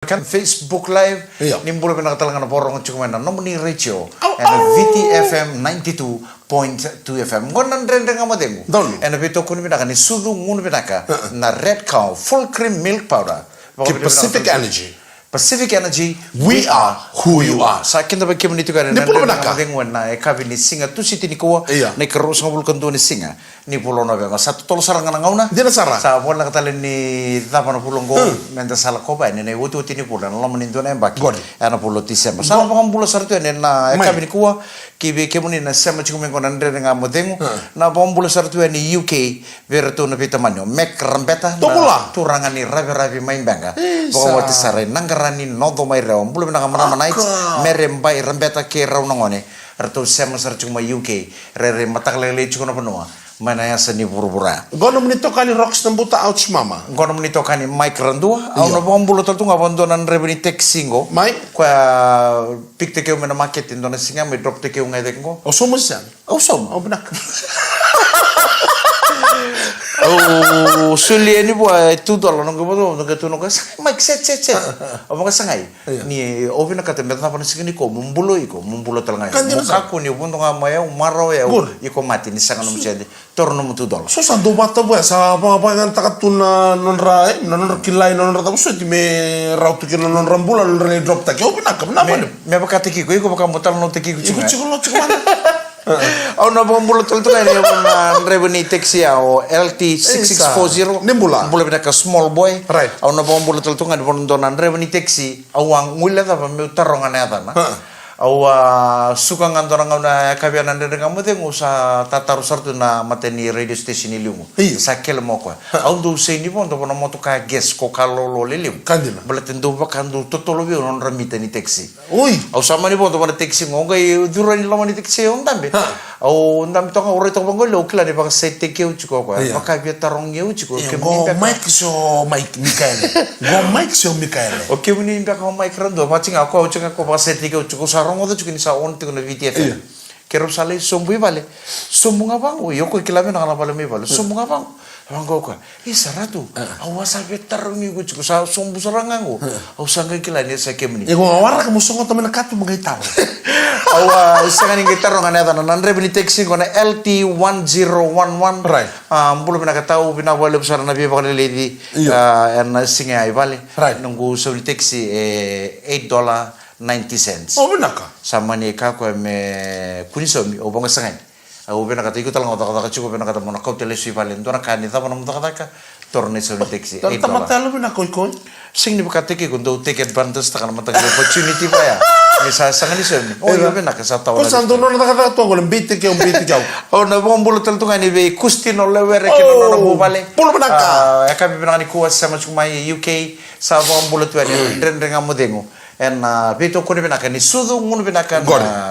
Kan Facebook Live nimbul pinakatalangan na porong cukuman na nomini radio and VTFM 92.2 FM ngonan rendeng amademu and bito kun pinaka ni sudu ngun pinaka na Red Cow full cream milk powder Pacific Energy, we are who you are. Sa akin dapat kami nito kan Ni pulo pinaka na ekabi ni singa tu siti ni kuwa na kerus ngabul kantu ni singa ni pulo na bema satu tol sarang na ngauna Dina sara sa pon na katalin ni tapan pulo ngo menta sala koba ni wutu tini pulo na laman into na embaki ana pulo Desember sa pang pulo sartu ni na ekabi ni kuwa kibe kemuni na sema chiku mengo na ndre nga modengu na pang pulo sartu ni UK vertu na pitamanyo mek rambeta na turangan ni rabi main banga bawa wati sarai nangarani nodo mai raw pulo na kamana manait merembai rambeta ke raw nangone ratu sema sartu ma UK re mataklele chiku na panua mana ya seni pura-pura. Gono menito kani rocks nambuta ouch mama. Gono menito kani Mike Randua. Au na bombulo tatu ngabandonan rebeni tek singo. Mike kwa pikte ke mena market indona singa me drop te ke ungai dengo. O somo sian. O som. O benak. Oh sulia ni buat $2 nunggu bodo nunggu tu nunggu Mike set. Apa ka sangai? Ni ovina kata meta apa nasi ni ko mumbulo telangai. Mukaku ni buntung amaya umaro ya iko mati ni sangan umsiadi. Torno mu $2. So sa do bata buat sa apa yang takatuna nonra kilai nonra tabu so di me rautu kilo nonra bulan nonra drop tak. O benak me apa kata kiko iko bakal mutal no teki Chico mana? Au na bombulo tol tol ni na rebeni taxi au LT6640 nimbula bina ka small boy right au na bombulo tol tunga donan rebeni taxi au ang ngula ta me tarongan eta na au suka ngandora ngana kabiana ndere ngamude ngusa tataru sartu na mateni radio station ilimu sakel moko au do seini bon do na moto ka ges ko kalolo lilim kandina belaten do bakandu totolo bi on ramita ni taxi oi au sama ni bon do na taxi ngongai durani lama ni taxi on dambe au ndam to ngore to bangol lo kla ni baka sete ke uchuko ko baka bi tarong ye uchuko ke go Mike Mikael o ke muni baka Mike Rando machinga ko uchuka ko baka sete ke uchuko sarong odo chukini sa on tiko na VTFM kero sale sombu vale sombu ngabang yo ko kilame na bale me vale sombu ngabang bango ko saratu awasa betar ni ko chuko sa sombu sarangango au sanga kilane sa kemni ego awara ka musongo to mena katu magaitaw awa sanga ni gitar ngana ta nan rebeni taxi ko na LT1011 right mbulo bina katau bina wale besar na biya bakal lady and singa ay vale nunggu so taxi $8.90. Oh benaka. Sama ni kako me kunisomi o bonga sangai. Au bena kata ikut talang otak cukup bena kata mona kau telesi valen dona kani ta mona muta kata torne so taxi. Tapi mata lu bena koi. Sing ni bakate ke kundo take advantage takkan mata opportunity pa ya. Misa sangai ni soni. Oh yo bena ka sa tawa. Ko santo nona kata to golem bite ke Oh na bombulo tel tungani be kusti no lewere ke no bo vale. Pulo benaka. Ya kabi bena ni kuas sama cuma UK sa bombulo tu ani rendeng amodengo. En bito ko bina kan sudu ngun bina kan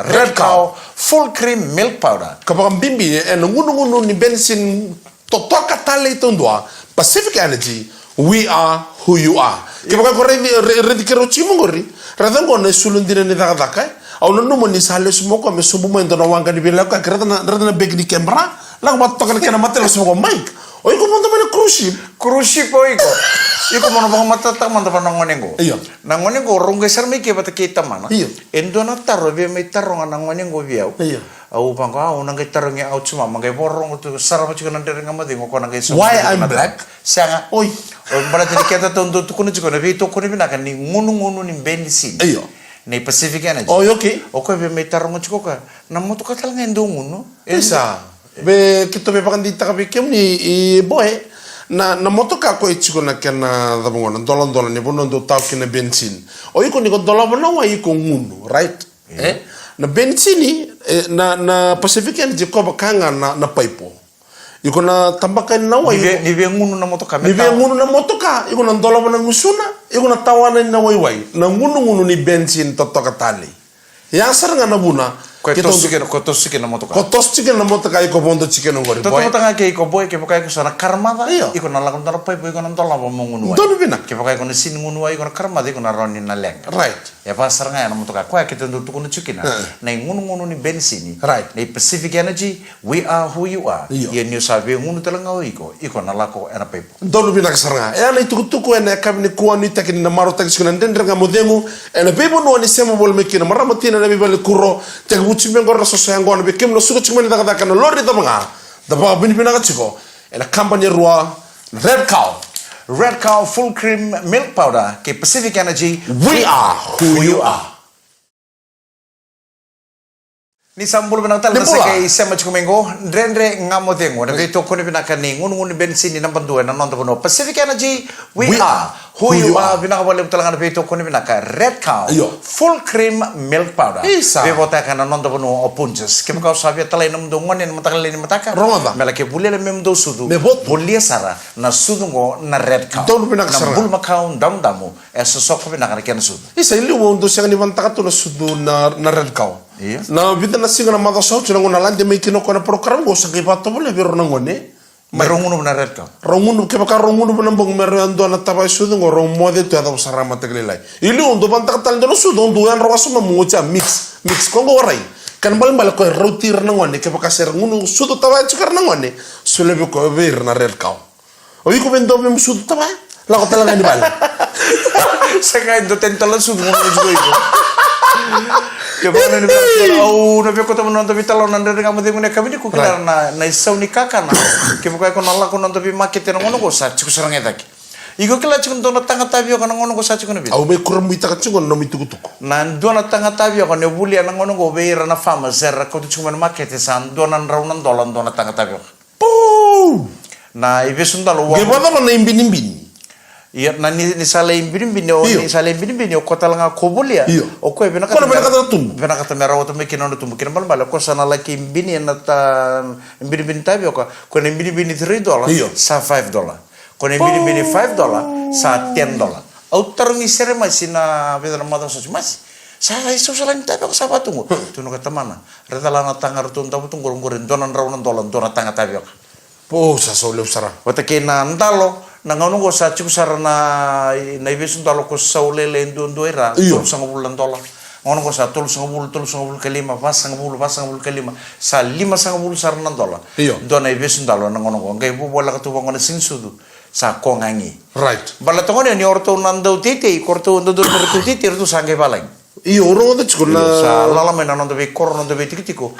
Red Cow full cream milk powder kapag bimbi en ngunu ni bensin totoka tale tondwa Pacific Energy we are who you are kapag ko ready kero chimo ngori radang ko na sulundina ni dakaka au no mo ni sale sumo ko me sumo mo ndona wanga ni bila ka radana beg ni camera lang matokal kana matelo sumo ko Mike oi ko monta mana cruise ship oi ko iko mana bang mata tak manta panangonengo nangonengo rungge sarmi ke bata kita mana endo na taro be me taro nangonengo biau au bangko au nang taronge au cuma mangai borong tu sarama chika nan dere ngamade ngoko nang so why I'm black sanga oi berarti kita tondo tu kuno chiko na bito kuno bina kan ni ngunu ni bensin ni Pacific Energy oh okay o ko be me tarongo chiko ka namoto ka tal ngendo ngunu esa be kito be pakan dita ka be kem ni boy na motoka ko ichiko na kena dabongo dolon ni bono do tau kena bensin o iko ni ko dolon na wa iko ngunu right na bensini na Pacific Energy ko bakanga na paipo iko na tambakan na wa ni be ngunu na motoka iko na dolon na musuna iko na tawana na wai na ngunu ni bensin totoka tali yang saranga na buna Kotos chicken na motoka. Kotos chicken na motoka iko bondo chicken ngori Toto boy. tanga ke iko boy ke pakai ko sana karmada. Iyo. Iko na lakon tara pai iko na tola ba mongunu. Donu bina. Ke pakai ko na sin ngunu iko na karmada iko na roni na leng. Right. Ya pasar nga na motoka. Kwa ke tentu tukunu chicken na ngunu ni bensini. Right. Na Pacific Energy, we are who you are. Iyo. Ye new sabe ngunu talanga iko na lako na pai. Donu bina kasaranga. E ana tuku ene kabini kuwa ni takini na maro takis kuna ndendra nga modengu. Ene bebo no ni sema bol mekina maramatina na bibale kuro. Teka buchi mengor so yango na bekem no suko chimani daga daga no lori da mga. Da ba bini bina ka chiko. Ene company ruwa Red Cow. Red Cow full cream milk powder ke Pacific Energy. We are who you are. Ni sambul benang tal Ni nasa pula. kay sema chukumengo ndrendre ngamo dengo na beto ko ni binaka ni ngun bensin ni number 2 na nondo bono Pacific Energy we are who you are binaka wala talanga na beto ko ni binaka Red Cow Iyo. full cream milk powder Isa. be bota kana nondo bono opunjes ke ka sabi talay nam do ngone matakal ni mataka Ronda. mela ke bulele mem do sudu Me bot. bulia sara na sudu ngo na Red Cow Donu binaka na sara. bul makau dam damu eso sok binaka ken sudu Isa ili wo ndo siya ni bantaka to na sudu na Red Cow. Iya. Na vida na singa na mada sau chuna ngona lande mai kino kona program go sa kipato bole biro na ngone. merungu na Red Cow Rongunu ke baka rongunu bana bang mero ando na taba sudu ngo rong mode to ada usara mata kelilai. Ili undo bantaka tal ndo sudu undo yan rawaso ma mucha mix kongo warai. Kan bal ko rautir na ngone ke baka ser ngunu sudu taba chikar na ngone. Sulebe ko bir na Red Cow. Oyi ko bendo mem sudu taba. La ko talaga ni bal. Saka indo tentala sudu mo juga itu. Kebana ni berarti au na beko tamu nonton vitalo nanda dengan kamu temu kami ni kukila na isau ni kakana. Kebuka ko nalla ko nonton bi market na ngono ko sa chiku sarang etaki. Igo kila chiku nonton tanga tabio kana ngono ko sa chiku na bi. Au be kuram bita ka chingon no mitukutuku. Na dona tanga tabio kana buli na ngono ko be na fama serra ko chiku man market sa dona raunan dolan dona tanga tabio. Puu! Na ibe sundalo wa. Gebada na imbin. Iya, na ni sala imbini o ni sala imbini o kota langa kobulia. O ko bena Kono bena kata tum. Bena kata mera o tumi kino tum kino bal ko sana la ki imbini na ta imbini tabi ko imbini $3 sa $5. Ko imbini $5 sa $10. Au tarungi sere masina beda mata so mas. Sa iso sala ni tabi ko sa patungo. Tuno kata mana. Retala na tangar tun tabu tunggur ngurin donan raunan dolan dona tanga tabi ko. Po sa sole usara. Wata ke na ndalo na ngono go sa chiku sara na ibesun talo ko saule le ndo era Iyo. $3 ngono go sa $3 kelima pasang bul kelima sa $5 sara na dola Iyo. do na ibesun talo na ngono go ngai bu bola ka tu ngone sing sudu sa ko ngangi Right. bala to ngone ni orto nando tete korto ndo mertu tete tu sangai balang Iyo oro de chikuna. sa lala me nando be korno de be tikitiko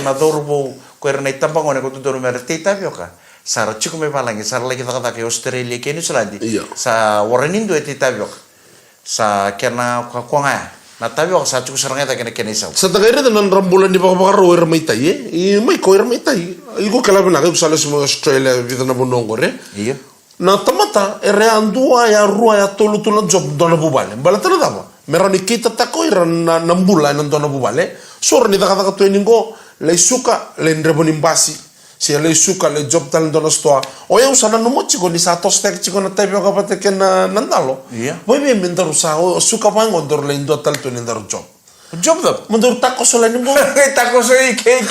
na dorbo ko era nei tampangone ko tu do mertu tapioka sara chiku me balangi sara lagi taka ke Australia ke New Zealand Iya. sa waranindo eti tabiok sa kena ko nga na tabiok sa chiku saranga ta kena isau Sa tagaire de nan rambulan di baka baka roer mai tai e mai ko er mai tai. Igo kala bena ka usala simo Australia vida na bonongo re. iya Na tamata ere andua ya rua ya tolu tulu job dona bubale. Bala tala dama. Meroni kita tako ira na nambula na dona bubale. Sor ni taka taka tueningo le suka le ndrebonimbasi. Si le suka le job tal dona stoa. O ya usana no mochi ko ni sa tostek chiko na tabi ka pate ken nandalo. Iya. Boy be mendaru sa o suka pa ngondor le ndo tal tu nindar job. job da Mendur tako sola ni mo. tako so ke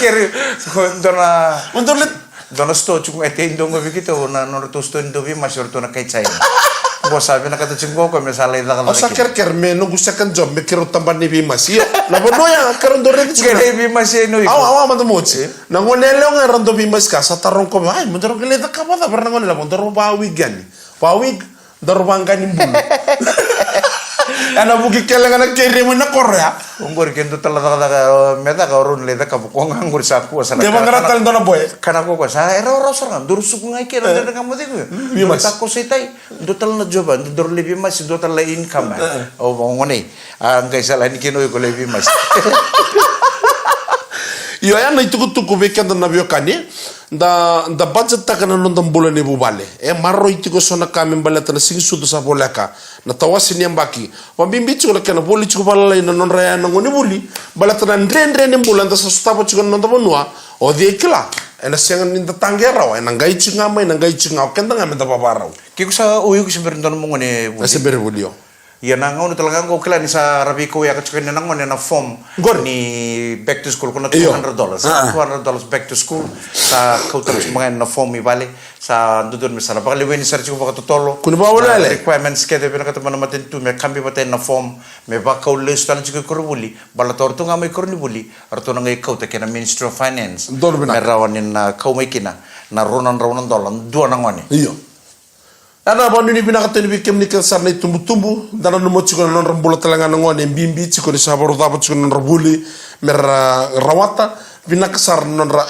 dona Mendur le dona sto chiku ete indongo bikito na no to sto ndo bi masor to na kai chai bo sabi na kata chinggo ko me sala ida o sa ker me no gusta kan job me kero tamban ni bi masio. Na bono ya karon dore di chiko. kene bi masih no Awa manda mochi. Na ngone leong rando bi mas ka sa tarong ko ay mendur ke leta ka bada berna ngone la mendur ba wigani. Wa wig darbangkan imbul. Ana buki kele ngana kere mo na Korea. unggur kento tala taka meta ka orun le taka ko nganggur sapu sala De mangara tal dona boy. kana ko sa era ora sorang dur suku ngai kera de kamu diku Bi mas. ta ko setai do tal na joba do lebi mas do tal la income o ngone ngai sala ni kino ko lebi mas Yo ya na tuku be kanda na bio kani. Da budget ta kana non bulan ibu bale. E marro itiko sona kami bale ta sing sudu sa bolaka. Na tawasi ni ambaki. Wambimbi chiko kana boli chiko bala na non raya na ngoni buli. Bala ta ndre ni bulan ta sa stabo chiko non tabonua. O de kila. Ena siangan ni ta tangera ena ngai chinga mai na ngai chinga kenda ngame ta babarau. kiko sa uyu ko simber ndon mo ngone Ese bere bulio. Ya nangon talaga ko kila ni sa rabi ko ya kachukin na nangon na form Gor. ni back to school kuna Iyo. $200. $200 back to school sa kautar mga na form ibali sa dudon misala bakali wen search ko baka totolo. Kuno ba wala le? Requirements kede pina kata mana matin tu me kambi matin na form me ba kau list tan chiko kuruli bala tor tu ngamai kurni buli arto ngai kau te kena Ministry of Finance. Dor bina. Me rawanin na kau mai kina na ronan dolan dua nangwani. Iyo. Ana ba ni binakata ni bikem ni kan sarna tumbu dana no mochi ko non rambula talanga ngone bimbi ci ko ni sabaru da ci ko non rabuli mer rawata binak sar non ra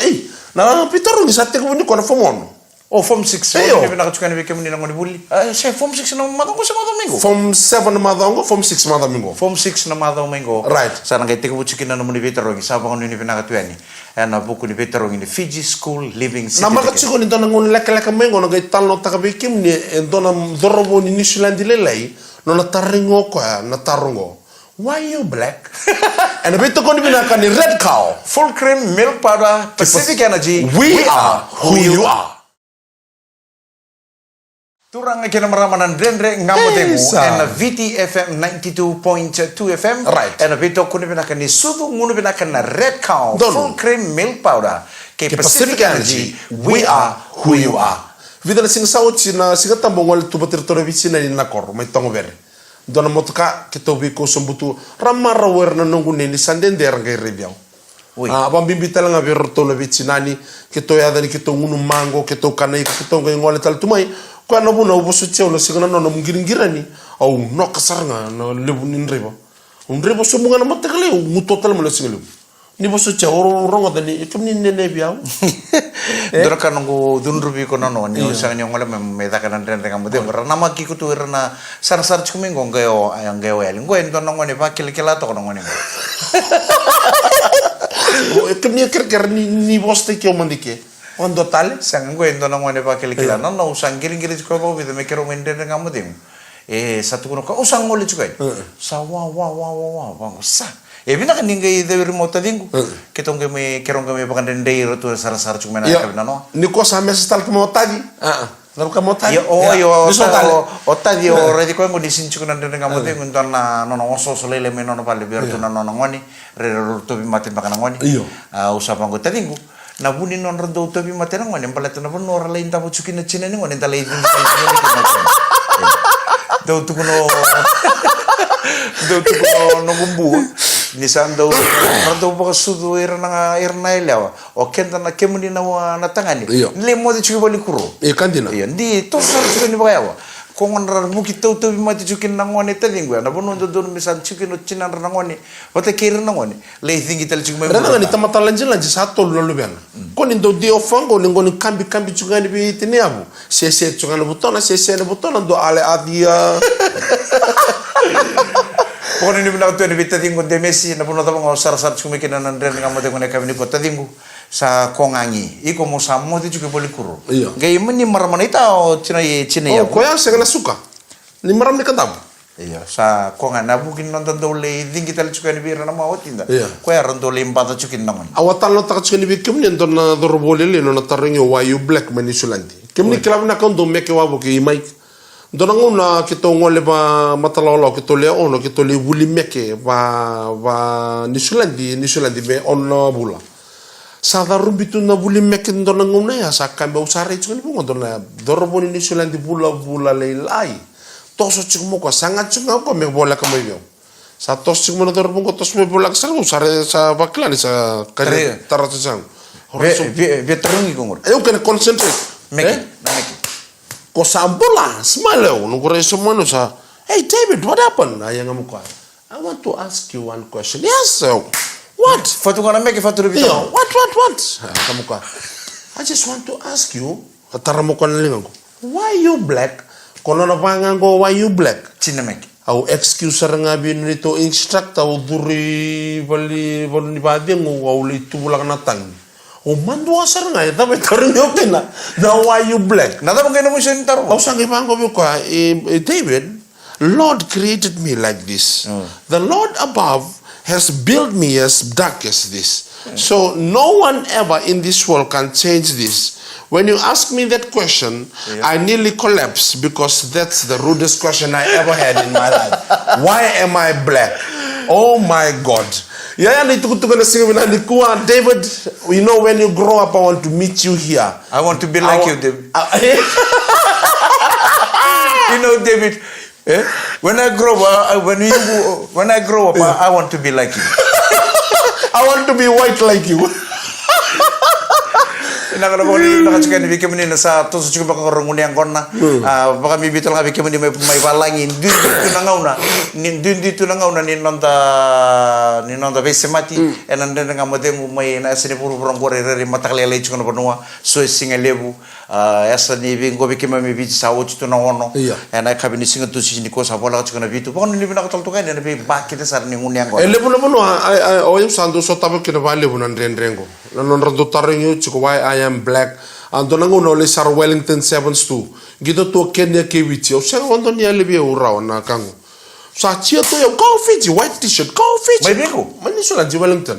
na pitoro ni satte ko ni ko na fomon Oh, form 6. Eyo. Ni pinakachukan ni bikem ni nangwani buli. Saya form 6 na matang ko sa matang minggu. form 7 madongo form 6 madongo Form 6 na matang minggu. Right. Sana kay tiku buchikin na naman ni Peterong. Sabang ni pinakatuan ni. Ana buku ni Peterong ni Fiji School Living na maka ci ko ni dana ngon lek lek mengo no gay talno taka bikem ni dona dorobo ni New Zealand lelay no na taringo ko na tarongo why you black and bito ko ni binaka ni red cow Full cream milk powder Pacific Energy. we are who you are. Turang kina maramanan renre ngamotemu Sa. and VTFM 92.2 FM. Right. And bito kuni pinaka ni sudu ngunu pinaka na red cow Don. full cream milk powder ke Pacific Energy. we are who you are. Vida na sing sawo ci na siga tambo ngol tu batir tore vici na ni nakor may tongo ber. Dona motka kito bi ko sombutu ramara wer na nongu ni sandender ngay rebiaw. Ui. Abang bimbi talanga ber to na vici nani kito ya dani kito ngunu mango kito kanai kito ngay ngol tal tumai ko na bu na ubo su ceo na siga na no mgiringirani au no kasaranga na lebu nin rebo. Un rebo so munga na matakale ngu total mo na singa lebu. Ni bo su ceo rongo dani ikum ni nene biaw. Dora kan nunggu dunrubi ko nono ni usang ni ngole me da kan renre ngamu de nama ki kutu irna sar chumi ngongeo ayang geo el ngoen don ngone pa kila to ngone. Ikum ni ker ni boste ke mandike. Ondo tale Sang ngoen don ngone pa kila no usang giring ko ko bi me kero mende ngamu de. Satu kuno ko usang ngole juga. Sa wa sa. Bina kan ningai de remote dingu. Ketong ke me kerong ke me pakan dendai rotu sar cuma na kabina no. Ni ko sa mes tal ko tadi. Dal ka mo tadi. Yo Ni so tale. otadi yo redi ko ngoni sinchu kan dendai ngamu de nguntan na no oso solele me no pale biar tu na no ngoni re rotu bi mate pakan ngoni. Iyo. Usapa ngo tadingu. Na buni non rodo to bi mate ngoni palet na bon ora lain tabu chukin na chine ngoni talai din. Do tu kuno no gumbu ni sando rando baka sudu irna ilawa o kenta na kemuni na tangani le mo de chuki bali kuro Kandina. iya ndi to sar chuki ni bagawa ko ngon rar muki to mati chuki na ngone tadingu na bono do misan chuki no chinan na ngone wata kir na ngone le thingi tal chuki mai Rana ni tamata lanji sato lolu ben. Ko ni do dio fango ni ngoni kambi chuga ni bi tini abu. Sese chuga na butona sese na butona do ale adia. Pokoknya ni bina tu ni bita tinggu de Messi na puno tapang sar cumi kena nandren ngamo de ngone kami ni kota tinggu sa kongangi iko mo samo de juga boleh kuro. Iya. Gay meni maramana ita o cina ya. Oh, ko yang segala suka. Ni maram ni kantam. Iya, sa kongan na bukin nonton dole dingi tal juga ni bira na mau tinda. Iya. Ko ya rondole mbata cukin naman. Awatan lo tak ni bi kim ni don na dorobole le no na taringo wa you black mani sulandi. Kim ni klav na kondo meke wa bo ki mai. Donango na kito ngole ba matalolo kito le ono kito le wuli meke ba nisulandi be ono bula. Sada rumbitu na wuli meke donango na ya sa kambe usare chuni bungo dona doroboni nisulandi bula le lai. Toso chikmo ko sangat chunga ko me bola ka moyo. Sa tos chikmo na dorobongo tos me bola ka usare sa baklani sa kare tarata sang. Be terungi kongur. Ayo kan concentrate. Meki. Ko sambola smile no ko reso mano sa hey David what happened ayang mo ko I want to ask you one question yes so what Fatu kana meki fatu bita. yeah, what kamu ko I just want to ask you katara mo ko nalingan ko why you black kono na pangan ko why you black Cina meki. au excuse nga bin nito instruct au duri bali ni badeng au li tubulak na tang o mando asar nga ita may tarunyo kina na why you black Nada mo kayo mo siya nitaro. Au sangi pango ko David, Lord created me like this. The Lord above has built me as dark as this. So no one ever in this world can change this. When you ask me that question, I nearly collapsed because that's the rudest question I ever had in my life. Why am I black? Oh my God. David, you know, when you grow up, I want to meet you here. I want to be like you, David. You know, David, when I grow up, I want to be like you. I want to be white like you. Nakalakunin nakachika ni bike muni nasa to sa chuba ka ronguni ang konna baka mi bitol nga bike muni may balangin dito na ngauna ni nonda besemati enande nga modem may na sini puro rongore re matakle le chuno bonua so singa lebu esa ni bingo bike mi biti sa uchi to na ono ena kabini singa to sini ko sa bola chukona bitu pon ni bina ko to kan ni bakite sar ni nguni ang konna lebu na bono o yum sando so tabe kina ba lebu nan rengo non rando taringu chuko why I am black ando nanguno le sar Wellington 7-2 gitu to Kenya Kiwiti o sa ondo ni alibi ura na kangu sa chia to yo go Fiji white t-shirt go Fiji may biko mani so la di Wellington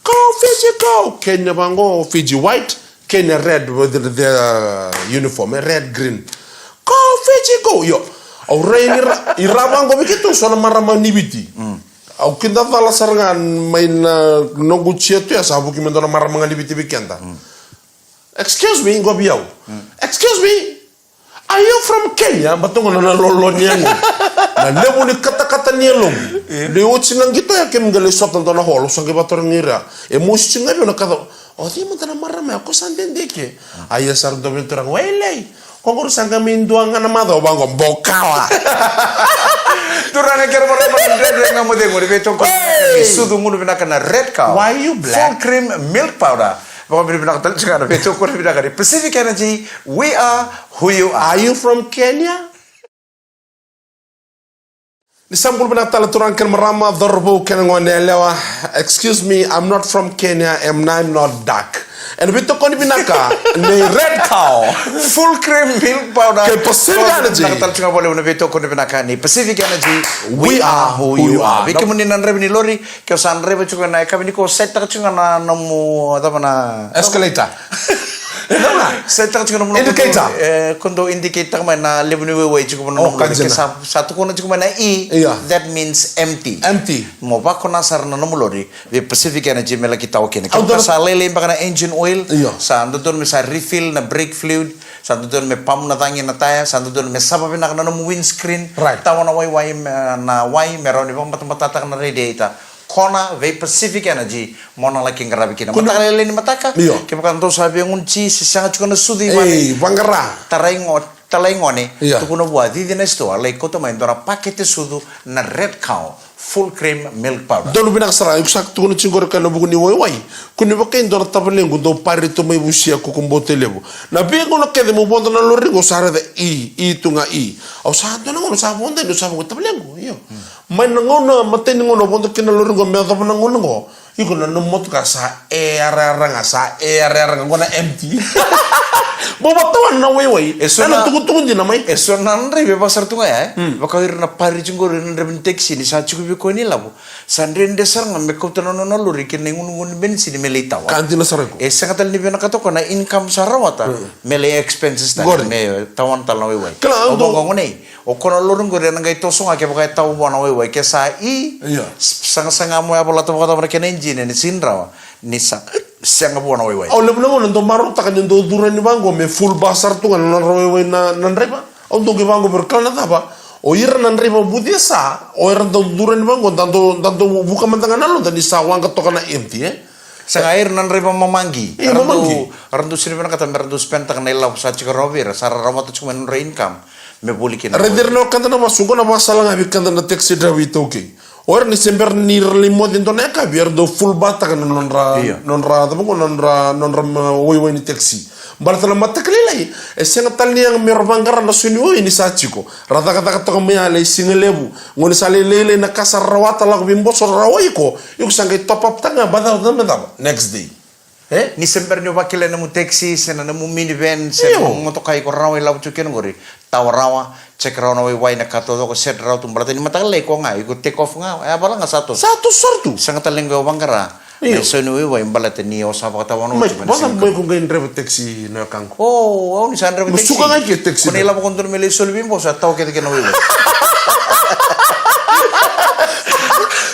go Fiji go Kenya bango Fiji white Kenya red with the uniform red green go Fiji go yo o reini irabango bikito so na marama nibiti au kinda dala sarangan main nogu chia to ya sabu kimendo na marama nibiti bikenda. Excuse me, Ngobiao. Excuse me, are you from Kenya? Batungo na lolo niyango. Na lebu ni kata-kata niyalong. Di utsi nang kita ya kem gali sot na holo sang kibator ngira. Musi chinga na kata. Oh di mo tana marame ako sandendeke. Aya sar do benturang wele. Kongor sangka minduang na mado bango bokala. Turanga kera mara red ngamo de ngori beto ko. Sudu ngunu binakana red cow. Why you black? Full cream milk powder. Pacific Energy, we are who you are. Are you from Kenya? Nisambul binatala turankan marama dharbo kenangone lewa. Excuse me, I'm not from Kenya and I'm not dark. And we took on binaka the red cow, full cream milk powder. Pacific Energy. Pacific Energy, we are who you are. Biki muni nan rebi ni lori, kyo san rebi chuka na kami ni ko set tak chuka na namu apa na escalator. Set tak chuka namu indicator. Kondo indicator kama na lebu ni wewe chuka namu lori. Satu kono chuka na e. That means empty. Empty. Mo ba kona sar na namu lori. The Pacific Energy mela kita okene. Kaya sa lele baka na engine oil. Sa doon may sa refill na brake fluid. Sa doon may pump na tangi na taya. Sa doon may sababin na namu windscreen. Tawa na way meron ibang matatatak na radiator. Kona ve Pacific Energy mona laking grabe kina mataka lele ni mataka ke bukan to sabi ang unchi sisanga chuka na sudi mani bangara talaingone to kuno buat di dinesto alay ko to may dora pakete sudu na red cow full cream milk powder. Donu binak sara exact kuno chingor kan buku ni wai. Kuno bakai dor tabelengu do pari to mai busia ko kumbote lebu. Na bingo no kede mo bondo na loringo sara de i tunga i. Au sa do ngono sa bonde do sa ko tabelengu yo. Mai ngono maten ngono bondo kina loringo me do ngono ngo. Iko na no mot ka sa ara ngona empty. Boba tuan na wai. Eso na tugun din na mai. Eso na nre pasar tunga ya. Baka ir na pari chingor na rebin taxi ni sa chuku ko ni labo. Sandren desar ngam ko tono no luri kin ngun bensin melitawa. Kanti na sarako. Esa katal ni bena kato na income sarawata. Mele expenses ta me tawan tal na wai. Claro. Obo ngone. O kono lorun gore na ngai tosong ake baka taw bona wai ke sa i. Sanga mo ya bola to baka ken engine ni sinrawa. Ni sa sanga bona wai. O lebu ngono ndo maro takan ndo duran ni bango me full basar tu kan wai na reba. O ndo ke bango berkala tapa. O ira nan reba budesa. O ira ndo duran ni bango tanto buka mantangan nalo dan isa wang katoka na empty Sa air nan reba mamanggi. Mamanggi. Randu sini pernah kata merandu spend tak nela sa chikarovir. Sara ramat cuma income. Me buli kina. Reder no kanta na masuko na masalah ngabi kanta na taxi driver toke. Or ni sember ni limo din to neka biar do full bata kan nonra woi ni taxi. Barata na mataklilai. Esenga tal ni ang merbangara na suniwo ini sachiko. Rata kata kami ale singelebu. Ngoni sale lele na kasar rawata la bimbo so rawai ko. Yuk sangai top up tanga badal na next day. Ni semper nyo bakile na mo taxi, sena na mo minivan, sena mo motokai ko rawai lau chukin ngori. Tawarawa, cek rawa na way na katodo ko set raw tumbalata ni matagal ko nga, iko take off nga, ay pala nga satu. Satu sortu. Sangat taling go bangkara. Iyo. So ni wewe imbalate ni osaba kata wano. Mas basta boy kung gayon driver taxi na kangko. Oh, au ni sandra taxi. Suka nga kaya taxi. Kung ilang kontor mele solbimbo sa tao kete kena wewe.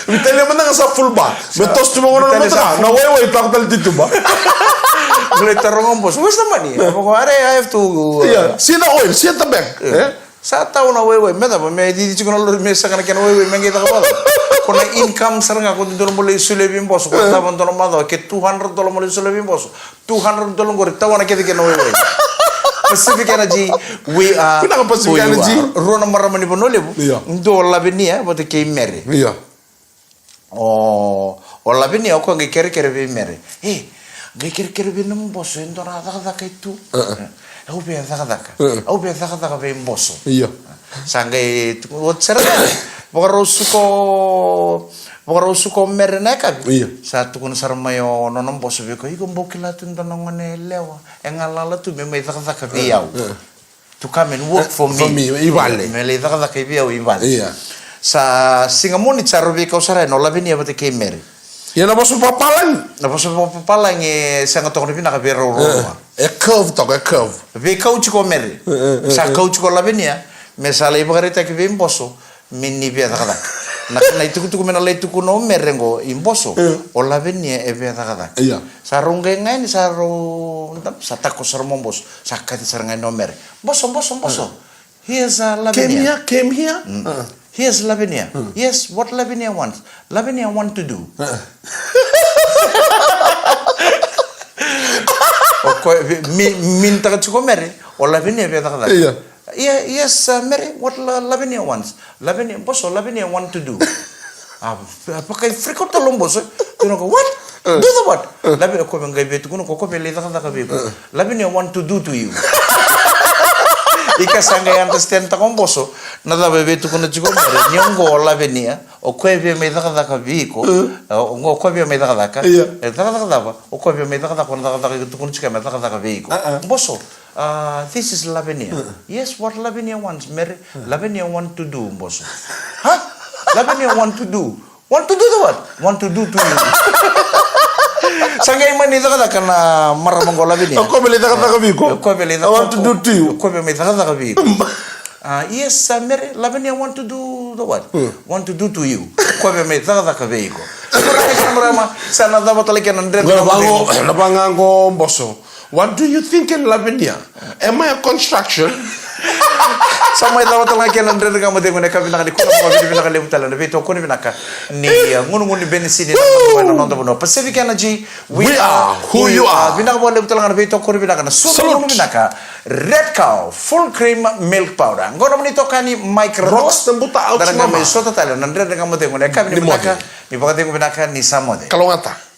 Vitali man nga sa full ba. Betos tumo ko na matra. Na way taktal dito ba? Boleh terongom bos. Wes naman ni. Ako are I have to. Yeah. Sina oil, siya tabek. Sa tao na wewe meda ba me di ko na lor me sa kana kena wewe mengita ka ba. Kung na income sarang ako dito mole solbimbo so kung taban to mado ke $200 mole solbimbo so $200 ko tawa na kete kena wewe. Pacific Energy, we are. Pinaka Pacific Energy. Rona maramani bonole bu. Ndo labinia bote ke mere. Iya. O labinia ko ngi kere be mere. Ngi kere be no mboso ndo na daka itu. Au be daka. Au be daka be mboso. Iya. Sangai wot serga. Bogaro suko mere na kabi. Iya. Sa tukun sarmayo no mboso be ko igo mbokila tunda ngone lewa. Engalala tu me daka be yaw. To come and work for me. For me, ivale. Me le daka be yaw ivale. Iya. Sa singamoni charobi ka usara no labinia bote ke mere. Ya na baso papalang. Na baso papalang sanga to ni pinaka be ro. A curve to a curve. Be coach ko mere. Sa coach ko labinia me sala ibagarita ke be imboso minni be daka. Na itu mena le itu no merengo imboso. O labinia e be daka. Iya. Sa runge ngai sa ro sa tako sarmombos sa kati sarngai no mere. Boso. Here's a labinia. Came here. Here's Lavinia. Yes, what Lavinia wants. Lavinia want to do. Minta cukup Mary. Or Lavinia be kata. Iya. Yes, Mary. What Lavinia wants. Lavinia, boss. Lavinia want to do. Pakai frikot tolong boss. You know what? Do the what? Lavinia kau mengai betu kuno kau beli kata betu. Lavinia want to do to you. Ika sanga understand ta komboso na da bebe tu kuna chigo mere nyongo Lavinia o kwebe me daka viko o ngo kwebe me daka daka o kwebe me daka tu kuna chiga me daka viko boso this is Lavinia. Yes, what Lavinia wants mere Lavinia want to do boso. Huh? Lavinia want to do the what? Want to do to you. Sangay man ito kada kana maramang ko Lavinia. Ako beli daka biko. I want to do to you. Ako beli daka biko. Yes, Mary, Lavinia want to do the what? Want to do to you. Ako beli daka biko. Kurang marama sana dapat lagi nandre. Nabangang ko boso. What do you think in Lavinia? Am I a construction? Sama ito talaga kaya nandre nga mo din kung pinaka ni kuna mo pinaka limutan na bito ko ni pinaka ni ngun bensin ni no Pacific Energy, we are who you are. Pinaka mo limutan na bito ko ni pinaka na sumo pinaka Red Cow full cream milk powder. Ngono mo nito kani micro rocks tembuta out mama. Darang kami sota tala nandre nga mo din kung pinaka ni pinaka ni samode. Kalongata.